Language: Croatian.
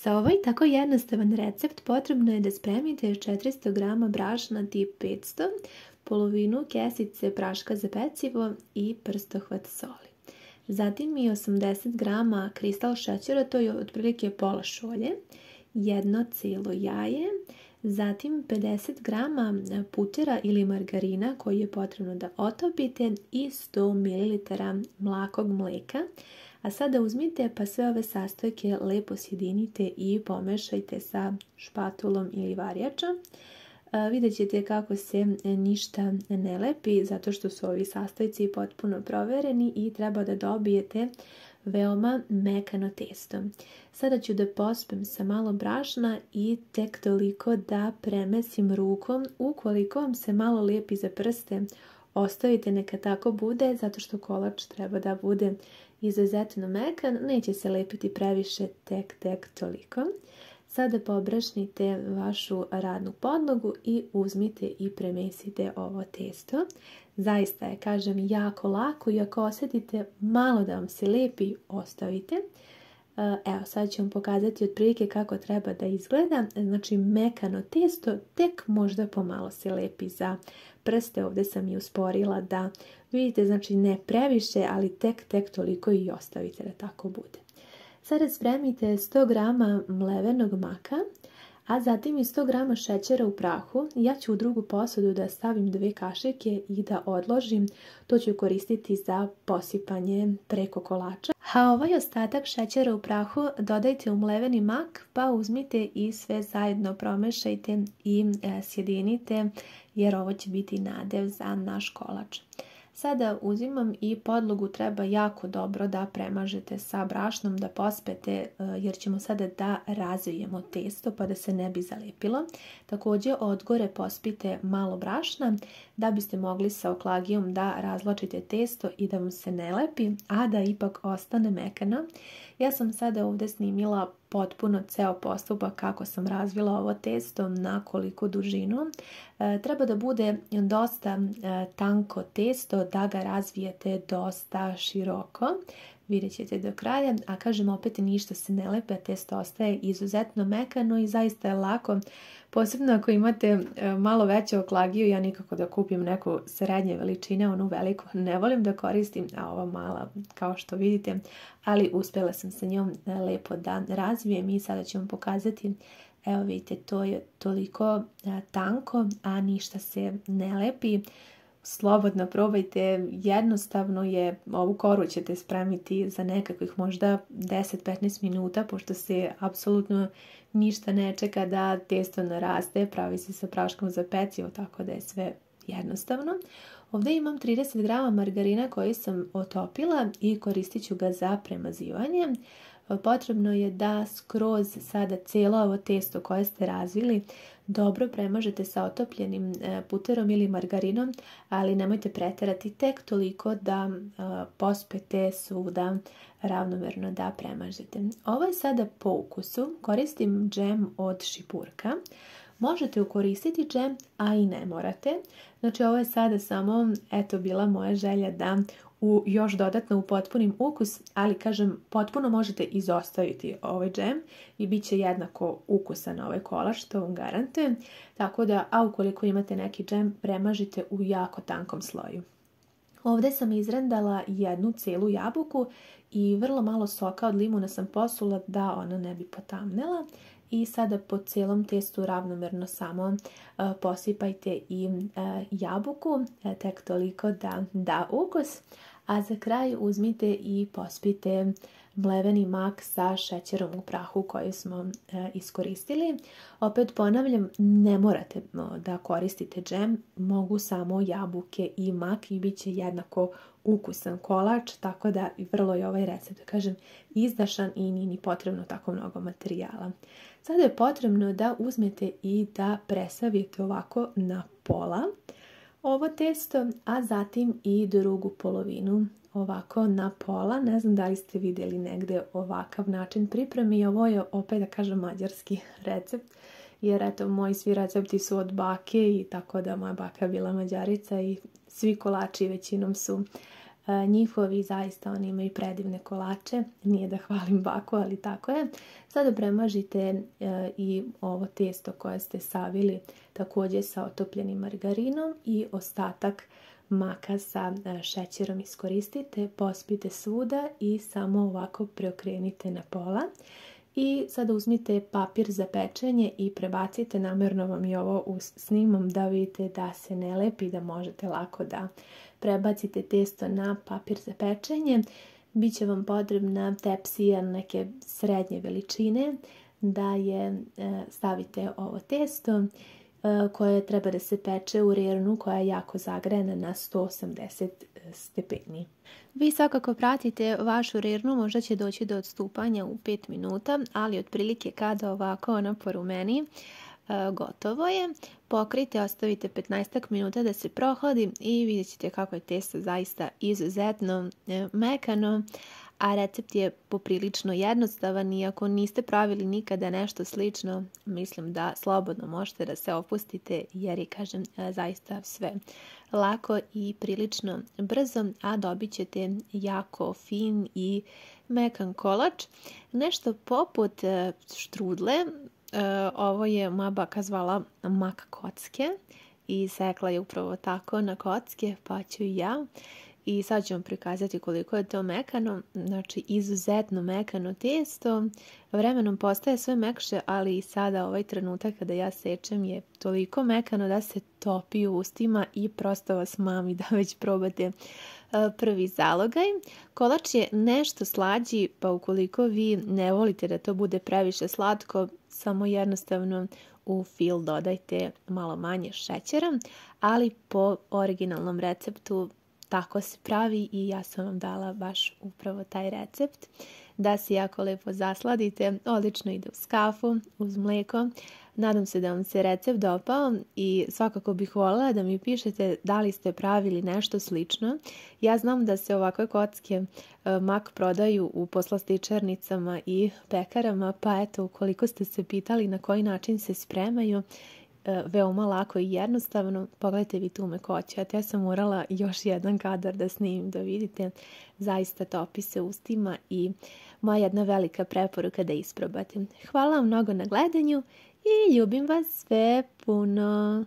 Za ovaj tako jednostavan recept potrebno je da spremite 400 g brašna tip 500, polovinu kesice praška za pecivo i prstohvat soli. Zatim i 80 g kristal šećera, to je otprilike pola šolje, jedno cijelo jaje, zatim 50 g putera ili margarina koji je potrebno da otopite i 100 ml mlakog mlijeka. A sada uzmite pa sve ove sastojke lepo sjedinite i pomešajte sa špatulom ili varjačom. Vidjet ćete kako se ništa ne lepi zato što su ovi sastojci potpuno provereni i treba da dobijete veoma mekano testo. Sada ću da pospem sa malo brašna i tek toliko da premesim rukom. Ukoliko vam se malo lepi za prste, ostavite neka tako bude zato što kolač treba da bude izuzetno mekan, neće se lepiti previše, tek toliko. Sada pobrašnite vašu radnu podlogu i uzmite i premesite ovo testo. Zaista je, kažem, jako lako i ako osjetite malo da vam se lepi, ostavite. Evo, sad ću vam pokazati otprilike kako treba da izgleda. Znači, mekano testo tek možda pomalo se lepi za prste. Ovdje sam i usporila da vidite, znači ne previše, ali tek toliko i ostavite da tako bude. Sada spremite 100 g mlevenog maka, a zatim i 100 g šećera u prahu. Ja ću u drugu posudu da stavim 2 kašike i da odložim. To ću koristiti za posipanje preko kolača. A ovaj ostatak šećera u prahu dodajte u mleveni mak, pa uzmite i sve zajedno promešajte i sjedinite, jer ovo će biti nadev za naš kolač. Sada uzimam i podlogu treba jako dobro da premažete sa brašnom, da pospete, jer ćemo sada da razvijemo testo pa da se ne bi zalepilo. Također od gore pospite malo brašna da biste mogli sa oklagijom da razvlačite testo i da vam se ne lepi, a da ipak ostane mekano. Ja sam sada ovdje snimila potpuno ceo postupak kako sam razvila ovo testo na koliku dužinu. Treba da bude dosta tanko testo, da ga razvijete dosta široko. Vidjet ćete do kraja, a kažem opet ništa se ne lepe, testo ostaje izuzetno mekano i zaista je lako. Posebno ako imate malo veću oklagiju, ja nikako da kupim neku srednje veličine, onu veliku ne volim da koristim, a ova mala kao što vidite, ali uspjela sam sa njom lepo da razvijem i sada ću vam pokazati. Evo vidite, to je toliko tanko, a ništa se ne lepi. Slobodno probajte, jednostavno je, ovu koru ćete spremiti za nekakvih možda 10-15 minuta, pošto se apsolutno ništa ne čeka da testo naraste, pravi se sa praškom za pecivo, tako da je sve jednostavno. Ovdje imam 30 g margarina koji sam otopila i koristit ću ga za premazivanje. Potrebno je da skroz sada cijelo ovo testo koje ste razvili dobro premažete sa otopljenim puterom ili margarinom, ali nemojte pretjerati, tek toliko da pospete svuda ravnomerno da premažete. Ovo je sada po ukusu, koristim džem od šipurka. Možete koristiti džem, a i ne morate. Znači ovo je sada samo, eto, bila moja želja da još dodatno upotpunim ukus, ali kažem, potpuno možete izostaviti ovaj džem i bit će jednako ukusan ovaj kolač, to vam garantujem. Tako da, a ukoliko imate neki džem, premažite u jako tankom sloju. Ovdje sam izrendala jednu cijelu jabuku i vrlo malo soka od limuna sam posula da ona ne bi potamnela. I sada po cijelom testu ravnomerno samo posipajte i jabuku, tek toliko da da ukus. A za kraj uzmite i pospite mleveni mak sa šećerom u prahu koji smo iskoristili. Opet ponavljam, ne morate da koristite džem, mogu samo jabuke i mak i bit će jednako ukusan kolač, tako da vrlo je ovaj recept, kažem, izdašan i nije ni potrebno tako mnogo materijala. Sada je potrebno da uzmete i da presavijete ovako na pola ovo testo, a zatim i drugu polovinu ovako na pola. Ne znam da li ste vidjeli negdje ovakav način pripreme i ovo je opet da kažem mađarski recept, jer eto moji svi recepti su od bake i tako da moja baka je bila Mađarica i svi kolači većinom su Njihovi zaista oni imaju predivne kolače, nije da hvalim baku, ali tako je. Sada premažite i ovo testo koje ste savili također sa otopljenim margarinom i ostatak maka sa šećerom iskoristite, pospite svuda i samo ovako preokrenite na pola. I sada uzmite papir za pečenje i prebacite, namjerno vam i ovo snimam da vidite da se ne lepi, da možete lako da prebacite testo na papir za pečenje. Biće vam potrebna tepsija neke srednje veličine da je stavite ovo testo koje treba da se peče u rernu koja je jako zagrejana na 180 stepeni. Vi svakako pratite vašu rernu, možda će doći do odstupanja u 5 minuta, ali otprilike kada ovako ona porumeni, gotovo je. Pokrijte, ostavite 15 minuta da se prohladi i vidjet ćete kako je testo zaista izuzetno mekano, a recept je poprilično jednostavan i ako niste pravili nikada nešto slično, mislim da slobodno možete da se opustite jer je, kažem, zaista sve lako i prilično brzo, a dobit ćete jako fin i mekan kolač. Nešto poput štrudle, ovo je moja baka zvala mak kocke i sekla je upravo tako na kocke, pa ću i ja. I sad ću vam prikazati koliko je to mekano, znači izuzetno mekano testo. Vremenom postaje sve mekše, ali i sada ovaj trenutak kada ja sečem je toliko mekano da se topi u ustima i prosto vas mami da već probate prvi zalogaj. Kolač je nešto slađi, pa ukoliko vi ne volite da to bude previše slatko, samo jednostavno u fil dodajte malo manje šećera, ali po originalnom receptu tako se pravi i ja sam vam dala baš upravo taj recept da se jako lepo zasladite. Odlično ide uz kafu, uz mlijeko. Nadam se da vam se recept dopao i svakako bih voljela da mi pišete da li ste pravili nešto slično. Ja znam da se ovakve kocke mak prodaju u poslastičarnicama i pekarama, pa eto, ukoliko ste se pitali na koji način se spremaju, veoma lako i jednostavno. Pogledajte vi tu mekoću. Ja sam morala još jedan kadar da snimim da vidite. Zaista topi se ustima i moja jedna velika preporuka da isprobate. Hvala vam mnogo na gledanju i ljubim vas sve puno.